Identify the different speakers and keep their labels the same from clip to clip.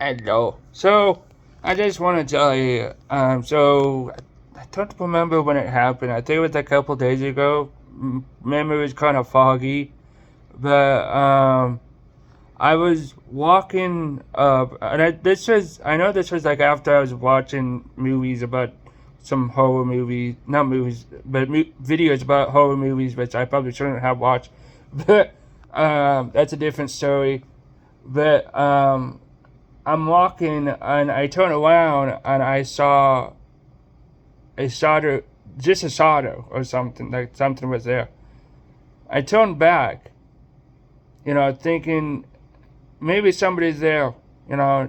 Speaker 1: Hello. So, I just want to tell you, so I don't remember when it happened. I think it was a couple days ago. Memory was kind of foggy, but I was walking up, and I know this was like after I was watching movies about some horror movies, not movies, but videos about horror movies, which I probably shouldn't have watched, but that's a different story. But I'm walking and I turn around and I saw a solder, just a solder or something, like something was there. I turned back, thinking maybe somebody's there. You know,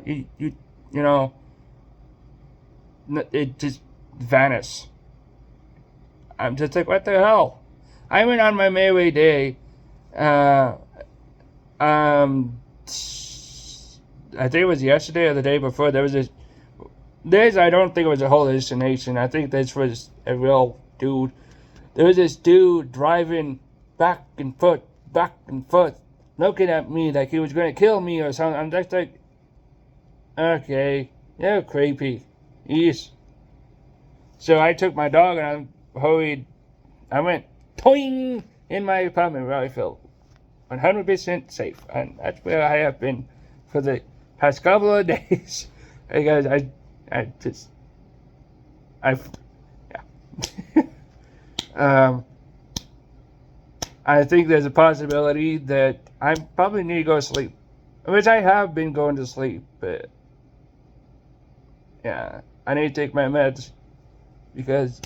Speaker 1: it just vanished. I'm just like, what the hell? I went on my merry day. Uh, um, I think it was yesterday or the day before. There was this. I don't think it was a hallucination. I think this was a real dude. There was this dude driving back and forth, looking at me like he was going to kill me or something. I'm just like, okay, you're creepy. Yes. So I took my dog and I hurried. I went toing in my apartment where I felt 100% safe. And that's where I have been for the past couple of days. Because I just, yeah. I think there's a possibility that I probably need to go to sleep. Which I have been going to sleep, but yeah, I need to take my meds because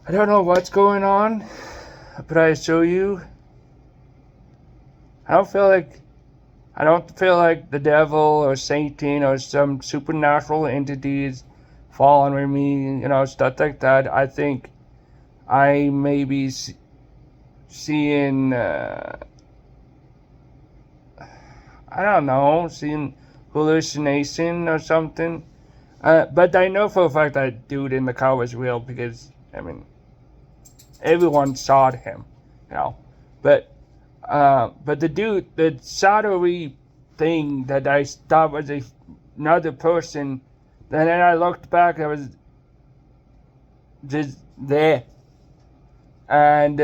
Speaker 1: I don't know what's going on, but I assure you, I don't feel like the devil or Satan or some supernatural entities following me, stuff like that. I think I may be seeing, I don't know, seeing hallucination or something. But I know for a fact that dude in the car was real because, everyone saw him, But the shadowy thing that I thought was another person, and then I looked back, I was just there. And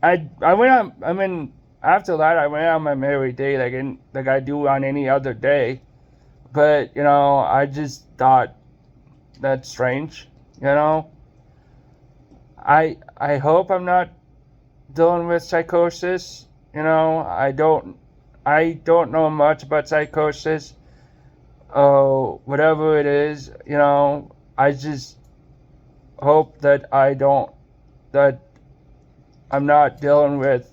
Speaker 1: I went on, after that, I went on my merry day like I do on any other day. But, I just thought that's strange, I hope I'm not dealing with psychosis. I don't know much about psychosis or whatever it is. I just hope that I'm not dealing with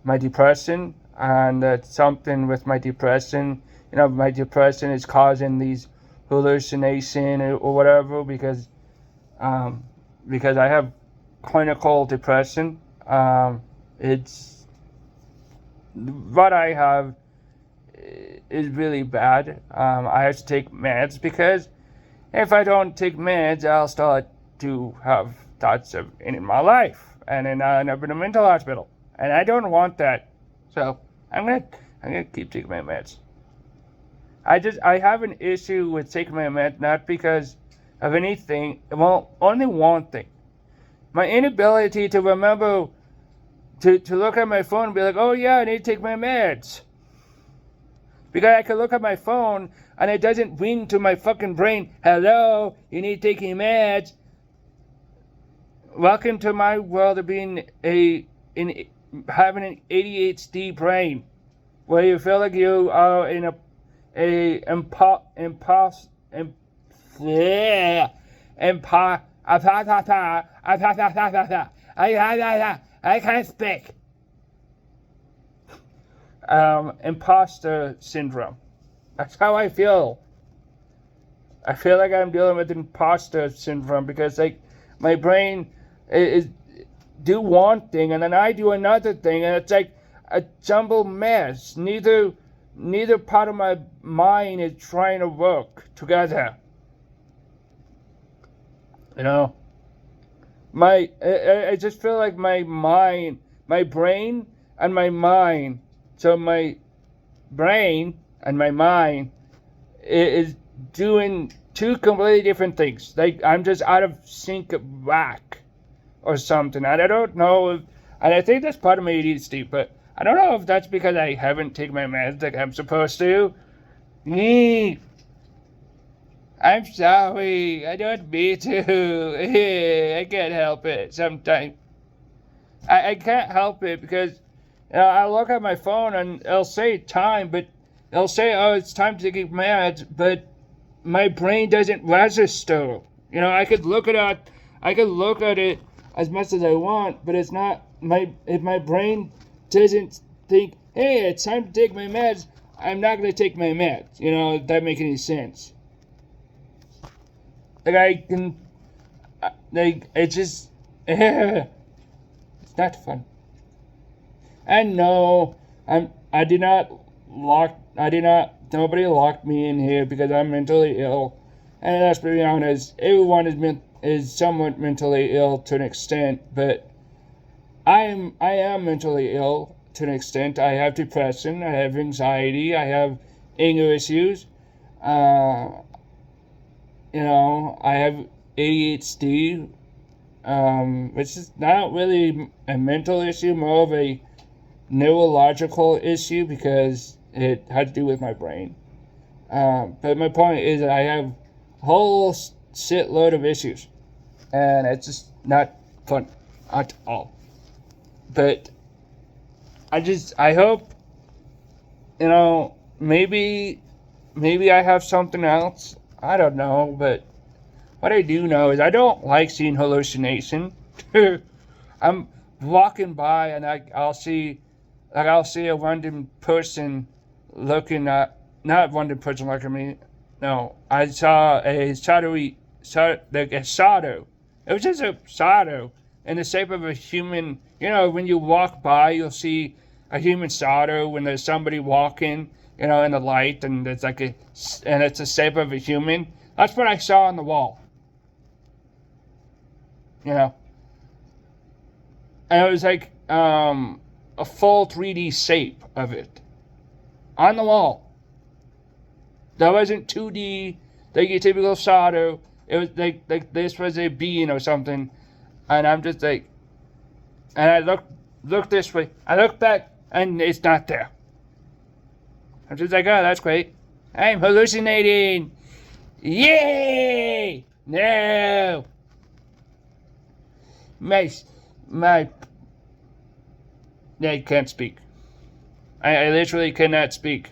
Speaker 1: my depression and that something with my depression, my depression is causing these hallucination or whatever because I have clinical depression. It's what I have is really bad. I have to take meds because if I don't take meds, I'll start to have thoughts of ending my life and then I'll end up in a mental hospital, and I don't want that. So I'm gonna keep taking my meds. I have an issue with taking my meds not because of anything. Well, only one thing. My inability to remember to look at my phone and be like, oh yeah, I need to take my meds. Because I can look at my phone and it doesn't ring to my fucking brain, hello, you need to take your meds. Welcome to my world of being having an ADHD brain, where you feel like you are in I can't speak. Imposter syndrome. That's how I feel. I feel like I'm dealing with imposter syndrome because my brain is do one thing and then I do another thing and it's like a jumbled mess. Neither part of my mind is trying to work together. I just feel like my brain and my mind, so my brain and my mind is doing two completely different things. Like I'm just out of sync whack or something. And I don't know if, and I think that's part of my ADHD, but I don't know if that's because I haven't taken my meds like I'm supposed to. I'm sorry. I don't mean to. I can't help it sometimes. I can't help it because I look at my phone and it'll say time, but it'll say, oh, it's time to take meds, but my brain doesn't register. I could look at it as much as I want, but it's not if my brain doesn't think, hey, it's time to take my meds, I'm not gonna take my meds. If that makes any sense. Like I can, it's just, it's not fun. And no, nobody locked me in here because I'm mentally ill. And let's be honest, everyone is somewhat mentally ill to an extent, but I am mentally ill to an extent. I have depression, I have anxiety, I have anger issues. I have ADHD, which is not really a mental issue, more of a neurological issue because it had to do with my brain. But my point is that I have a whole shitload of issues, and it's just not fun at all. But I hope, maybe I have something else. I don't know, but what I do know is I don't like seeing hallucination. I'm walking by and I'll see a random person looking at, not random person looking at me. No, I saw a shadow. It was just a shadow in the shape of a human. When you walk by, you'll see a human shadow when there's somebody walking, in the light, and it's the shape of a human. That's what I saw on the wall. And it was like a full 3D shape of it on the wall. That wasn't 2D like your typical shadow. It was like this was a being or something, and I'm just like, and I look this way, I look back, and it's not there. I'm just like, oh, that's great. I'm hallucinating. Yay! No. I can't speak. I literally cannot speak.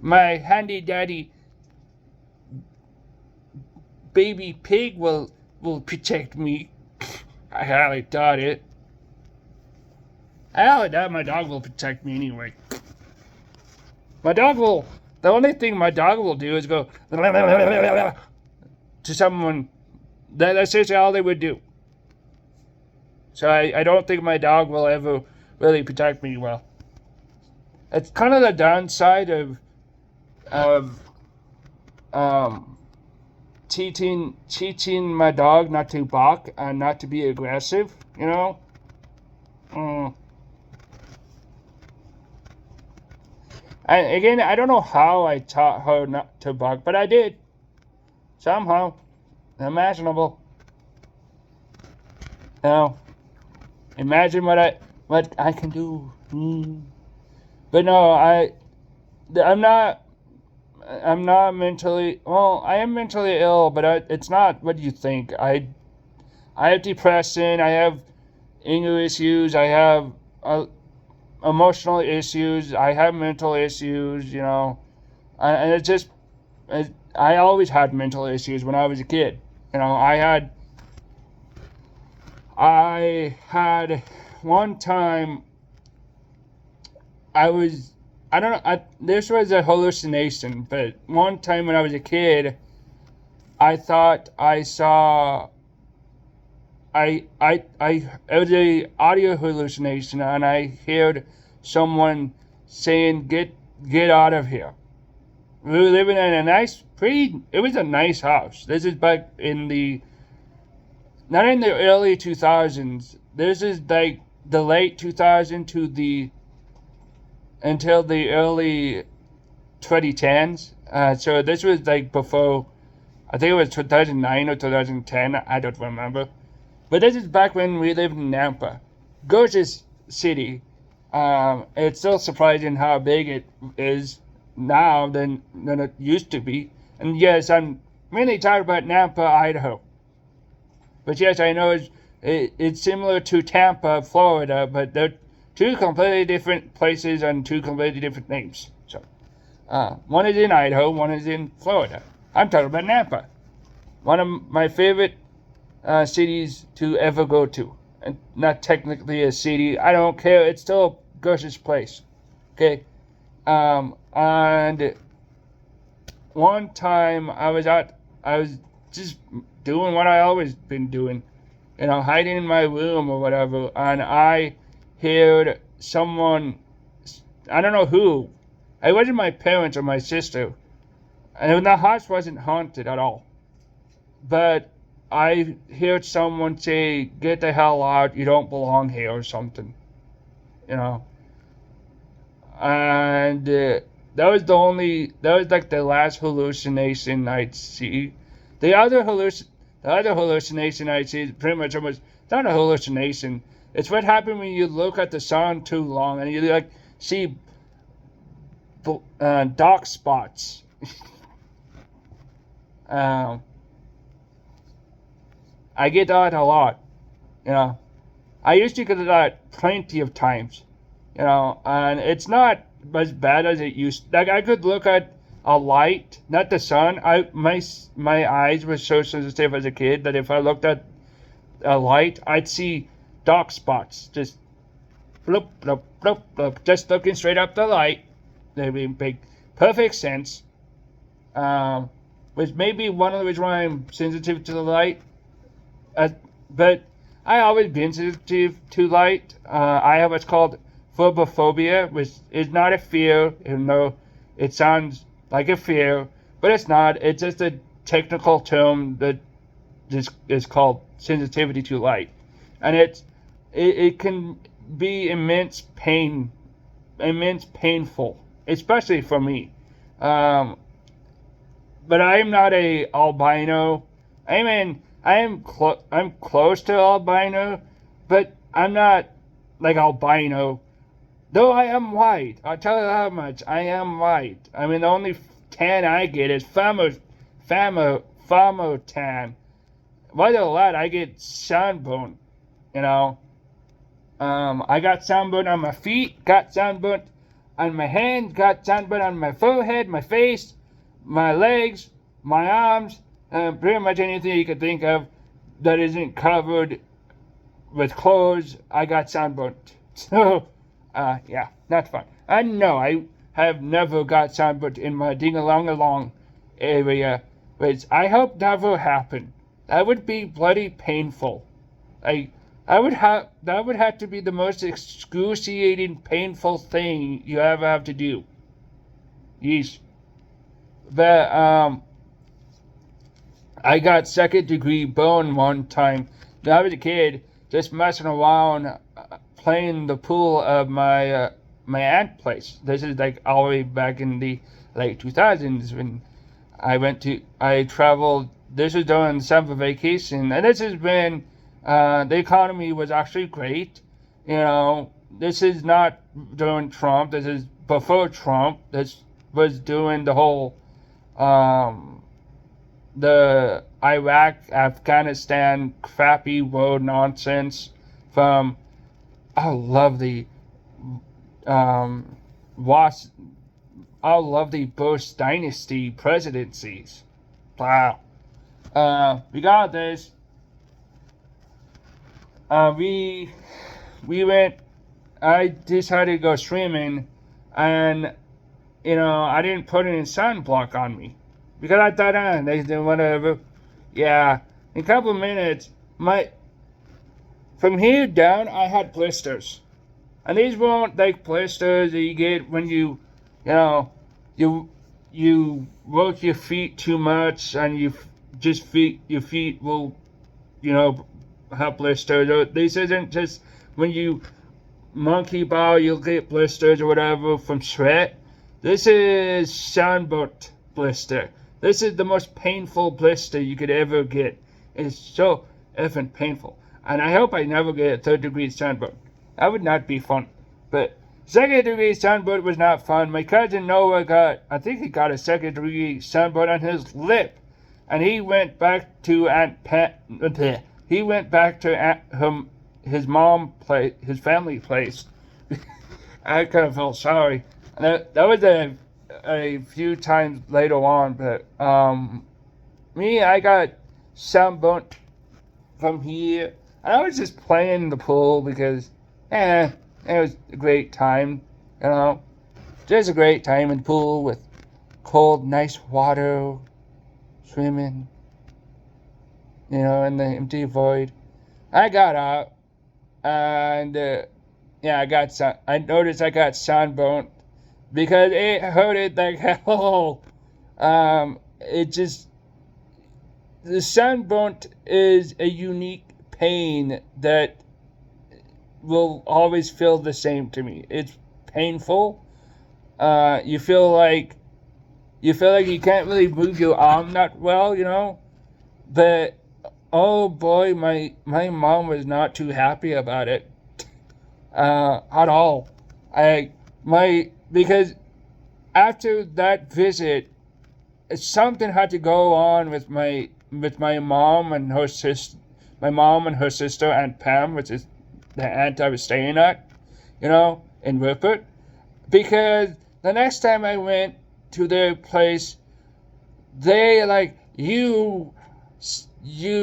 Speaker 1: My handy dandy baby pig will protect me. I highly doubt it. I highly doubt my dog will protect me anyway. The only thing my dog will do is go to someone. That's just all they would do. So I don't think my dog will ever really protect me well. It's kind of the downside of teaching my dog not to bark and not to be aggressive, Again, I don't know how I taught her not to bark, but I did. Somehow. Imaginable. Imagine what I can do. But no, I'm not mentally, well, I am mentally ill, but it's not what you think. I have depression, I have anger issues, I have emotional issues, I have mental issues, and it's just, I always had mental issues when I was a kid. I had one time, this was a hallucination, but one time when I was a kid, I thought I saw, it was a audio hallucination, and I heard someone saying, get out of here. We were living in it was a nice house. This is back not in the early 2000s. This is like the late 2000s to the until the early 2010s. So this was like before, I think it was 2009 or 2010, I don't remember. But this is back when we lived in Nampa. Gorgeous city. It's still surprising how big it is now than it used to be. And yes, I'm mainly talking about Nampa, Idaho. But yes, I know it's similar to Tampa, Florida, but they're two completely different places and two completely different names. So, one is in Idaho, one is in Florida. I'm talking about Nampa, one of my favorite cities to ever go to. And not technically a city, I don't care. It's still a gorgeous place. Okay, and one time I was just doing what I always been doing, hiding in my room or whatever, and I heard someone, I don't know who, it wasn't my parents or my sister, and the house wasn't haunted at all, but I heard someone say, "Get the hell out, you don't belong here," or something, and that was like the last hallucination I'd see. The other hallucination I see is pretty much almost, it's not a hallucination. It's what happened when you look at the sun too long and you like see dark spots. I get that a lot. I used to get that plenty of times. And it's not as bad as it used. Like I could look at a light, not the sun. My eyes were so sensitive as a kid that if I looked at a light, I'd see dark spots, just bloop bloop bloop bloop, just looking straight up the light. They make perfect sense. Which may be one of the reasons why I'm sensitive to the light. But I always been sensitive to light. I have what's called phobophobia, which is not a fear, even though it sounds like a fear, but it's not. It's just a technical term that just is called sensitivity to light, and it can be painful, especially for me. But I'm not a albino. I'm close to albino, but I'm not like albino. Though I am white, I'll tell you how much, I am white. I mean, the only tan I get is famo tan. Other than that, I get sunburn, I got sunburn on my feet, got sunburn on my hands, got sunburn on my forehead, my face, my legs, my arms, pretty much anything you could think of that isn't covered with clothes, I got sunburnt. So, yeah, not fun. And no, I have never got sunburned in my ding-a-long-a-long area, which I hope never happen. That would be bloody painful. That would have to be the most excruciating, painful thing you ever have to do. Yeesh. But, I got second-degree burn one time. When I was a kid, just messing around, playing the pool of my aunt's place. This is like all the way back in the late 2000s when I traveled. This was during summer vacation, and this has been, the economy was actually great. This is not during Trump. This is before Trump. This was doing the whole, the Iraq, Afghanistan, crappy war nonsense from, I love the Bush dynasty presidencies. Wow. Regardless, we went. I decided to go swimming, and I didn't put any sunblock on me because I thought, they did whatever. Yeah, in a couple of minutes, from here down, I had blisters. And these weren't like blisters that you get when you work your feet too much and your feet will, have blisters. This isn't just when you monkey bar, you'll get blisters or whatever from sweat. This is sunburnt blister. This is the most painful blister you could ever get. It's so effing painful. And I hope I never get a 3rd-degree sunburn. That would not be fun. But 2nd-degree sunburn was not fun. My cousin Noah I think he got a 2nd-degree sunburn on his lip. And he went back to his mom place, his family place. I kind of felt sorry. And that was a few times later on, but I got sunburnt from here. And I was just playing in the pool because, it was a great time, Just a great time in the pool with cold, nice water, swimming, in the empty void. I got out, and I noticed I got sunburnt because it hurted like hell. The sunburnt is a unique pain that will always feel the same to me. It's painful. You feel like you can't really move your arm that well, But oh boy, my mom was not too happy about it at all. Because after that visit, something had to go on with my mom and her sister. My mom and her sister, Aunt Pam, which is the aunt I was staying at, in Rupert. Because the next time I went to their place, they like, you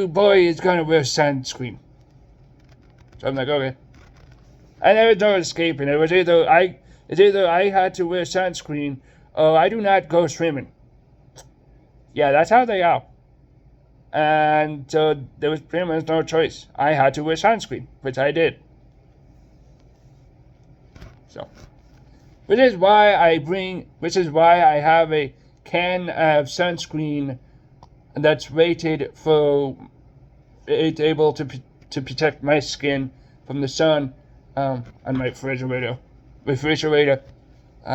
Speaker 1: boy is gonna wear sunscreen. So I'm like, okay. And there was no escaping. It was either I had to wear sunscreen or I do not go swimming. Yeah, that's how they are. And so there was pretty much no choice. I had to wear sunscreen, which I did. So, which is why I have a can of sunscreen that's rated for it's able to protect my skin from the sun on my refrigerator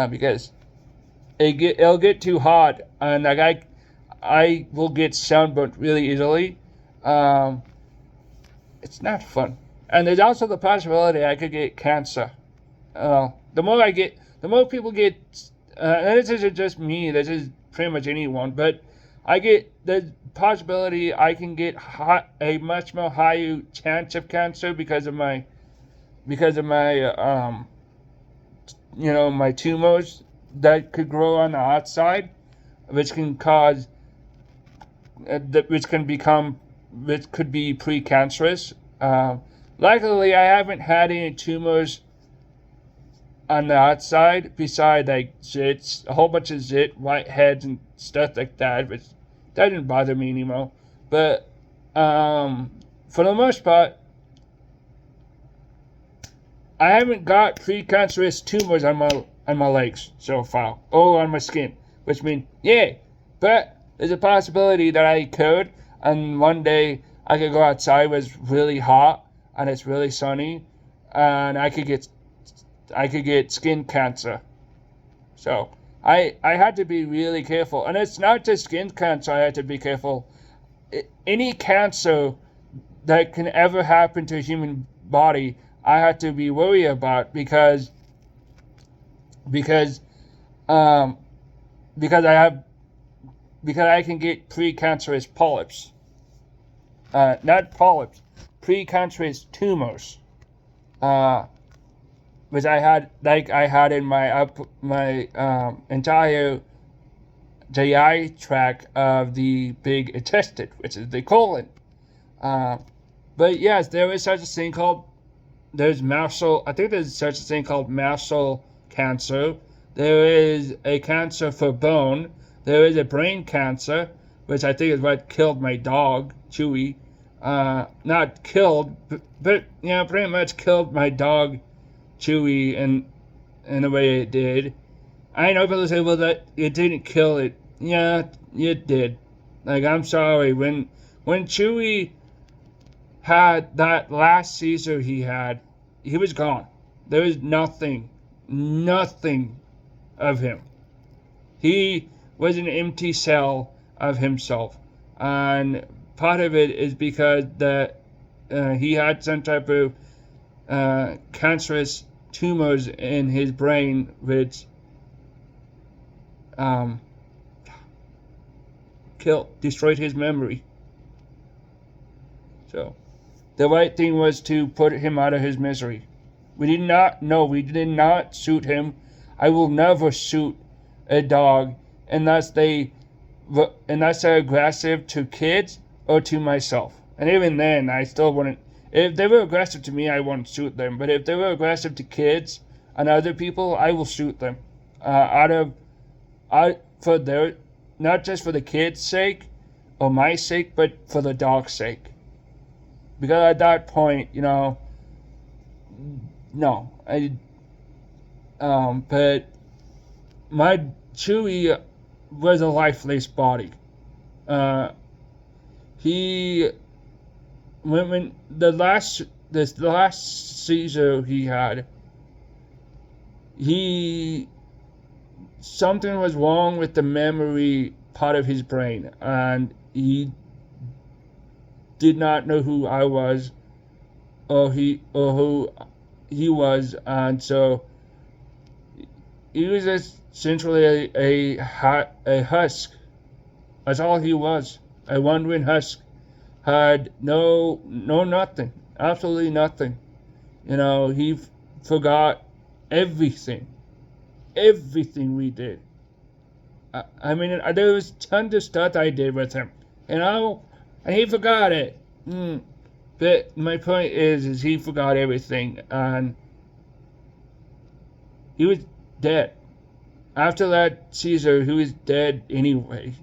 Speaker 1: because it'll get too hot and like I will get sunburnt really easily. It's not fun. And there's also the possibility I could get cancer. The more people get, and this isn't just me, this is pretty much anyone, but I get the possibility I can get a much more higher chance of cancer because of my my tumors that could grow on the outside, which can cause which could be precancerous. Luckily, I haven't had any tumors on the outside besides like zits, a whole bunch of whiteheads and stuff like that, which doesn't bother me anymore. But for the most part, I haven't got precancerous tumors on my legs so far, or on my skin, which means but there's a possibility that I could, and one day I could go outside where it's really hot and it's really sunny, and I could get skin cancer. So I had to be really careful, and it's not just skin cancer. I had to be careful. Any cancer that can ever happen to a human body, I had to be worried about because I can get precancerous polyps. Not polyps, precancerous tumors. Which I had in my entire GI tract of the big intestine, which is the colon. But yes, there is such a thing called I think there's such a thing called muscle cancer. There is a cancer for bone. There is a brain cancer, which I think is what killed my dog, Chewy. Not killed, but pretty much killed my dog, Chewy, in the way it did. I know people say, well, that it didn't kill it. Yeah, it did. Like, I'm sorry. When Chewy had that last seizure he was gone. There is nothing of him. He was an empty shell of himself, and part of it is because he had some type of cancerous tumors in his brain, which destroyed his memory. So the right thing was to put him out of his misery. We did not shoot him. I will never shoot a dog unless they're aggressive to kids or to myself. And even then, I still wouldn't. If they were aggressive to me, I wouldn't shoot them. But if they were aggressive to kids and other people, I will shoot them. For their, not just for the kids' sake or my sake, but for the dog's sake. Because at that point, no, but my Chewy was a lifeless body. When the last seizure he had, something was wrong with the memory part of his brain, and he did not know who I was or who he was, and so he was essentially a husk. That's all he was. A wandering husk. Had no nothing. Absolutely nothing. He forgot everything. Everything we did. I mean, there was tons of stuff I did with him. And he forgot it. But my point is he forgot everything, and he was dead. After that seizure, he was dead anyway.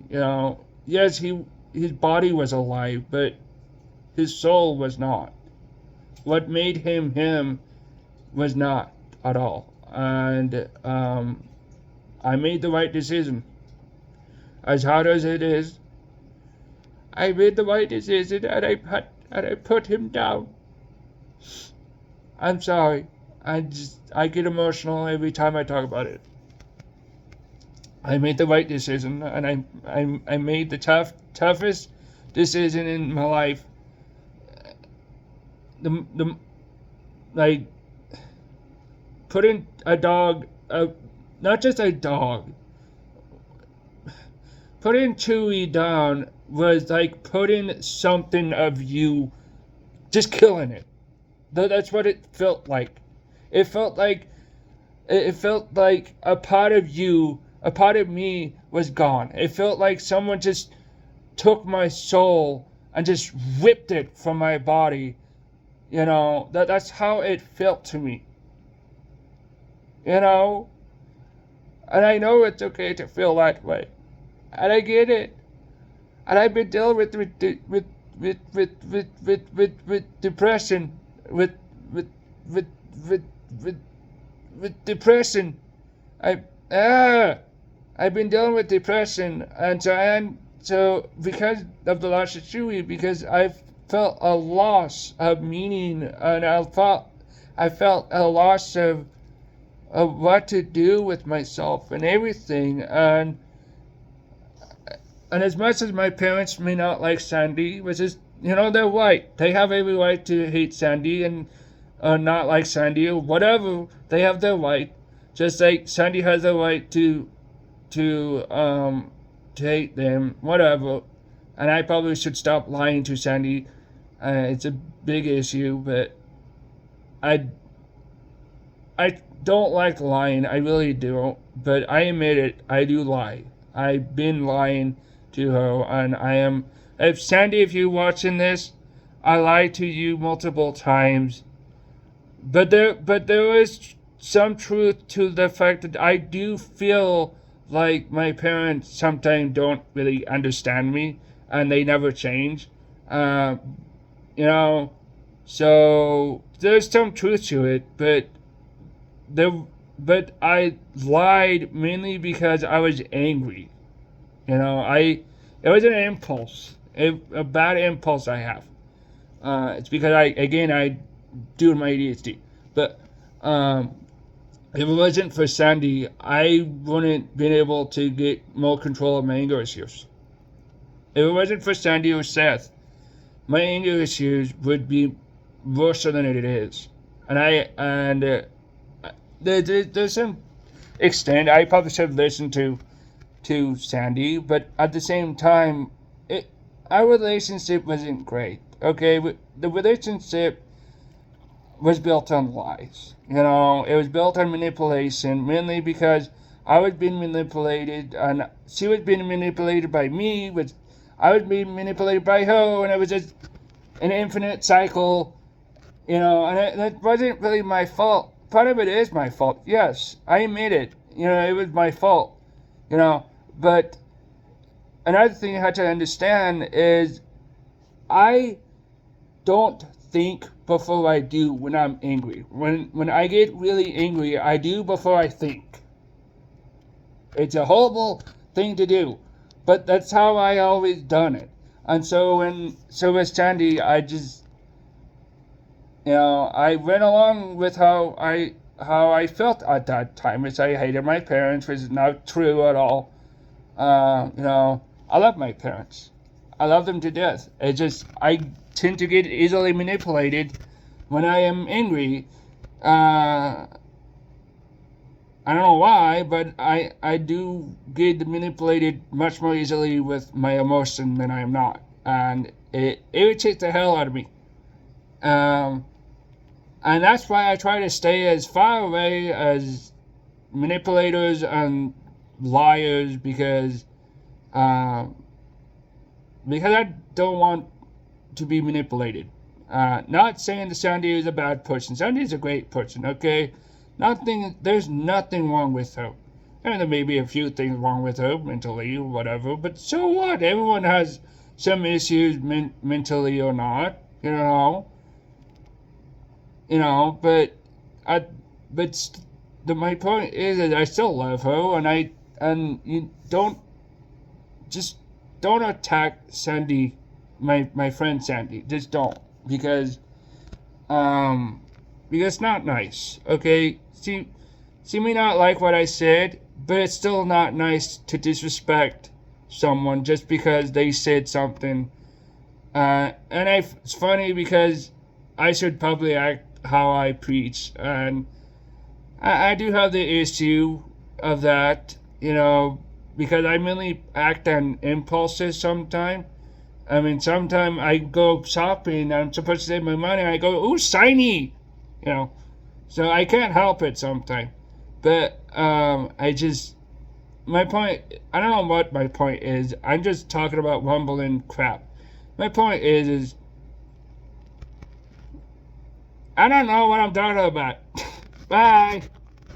Speaker 1: Yes, his body was alive, but his soul was not. What made him him was not at all. And I made the right decision. As hard as it is, I made the right decision, and I put him down. I'm sorry. I get emotional every time I talk about it. I made the right decision, and I made the toughest decision in my life. Putting a dog, not just a dog. Putting Chewy down was like putting something of you, just killing it. That's what it felt like. It felt like a part of you, a part of me was gone. It felt like someone just took my soul and just ripped it from my body. That's how it felt to me. And I know it's okay to feel that way. And I get it. And I've been dealing with depression, with depression. I've been dealing with depression, and so because of the loss of Chewy, because I felt a loss of meaning, and I felt a loss of what to do with myself and everything, and as much as my parents may not like Sandy, which is, they're white, they have every right to hate Sandy and not like Sandy or whatever. They have their right, just like Sandy has the right to hate them, whatever. And I probably should stop lying to Sandy. It's a big issue, but I don't like lying. I really do. But I admit it. I do lie. I've been lying to her, and I am. If Sandy, if you're watching this, I lied to you multiple times. But there is some truth to the fact that I do feel like my parents sometimes don't really understand me, and they never change. So there's some truth to it, but I lied mainly because I was angry. It was an impulse, a bad impulse I have. It's because I do my ADHD, but Um, if it wasn't for Sandy, I wouldn't been able to get more control of my anger issues. If it wasn't for Sandy or Seth, my anger issues would be worse than it is. There's some extent I probably should have listened to Sandy, but at the same time, our relationship wasn't great. Okay, the relationship was built on lies. It was built on manipulation, mainly because I was being manipulated, and she was being manipulated by me, which I was being manipulated by her, and it was just an infinite cycle. And that wasn't really my fault. Part of it is my fault. Yes, I admit it. It was my fault. But another thing you have to understand is I don't think before I do when I'm angry. When I get really angry, I do before I think. It's a horrible thing to do, but that's how I always done it. And so with Sandy, I just I went along with how I felt at that time, which I hated my parents, which is not true at all. I love my parents. I love them to death. I tend to get easily manipulated when I am angry. I don't know why, but I do get manipulated much more easily with my emotion than I am not. And it irritates the hell out of me. And that's why I try to stay as far away as manipulators and liars because I don't want to be manipulated. Not saying that Sandy is a bad person. Sandy is a great person, okay? There's nothing wrong with her. And there may be a few things wrong with her mentally or whatever, but so what? Everyone has some issues mentally or not, my point is that I still love her, and you don't attack Sandy, my friend Sandy. Just don't, because it's not nice. Okay, she may not like what I said, but it's still not nice to disrespect someone just because they said something. It's funny because I should probably act how I preach, and I do have the issue of that, because I mainly act on impulses sometimes. I mean, sometimes I go shopping, I'm supposed to save my money, I go, ooh, shiny, so I can't help it sometimes. But my point, I don't know what my point is. I'm just talking about mumbling crap. My point is I don't know what I'm talking about. Bye.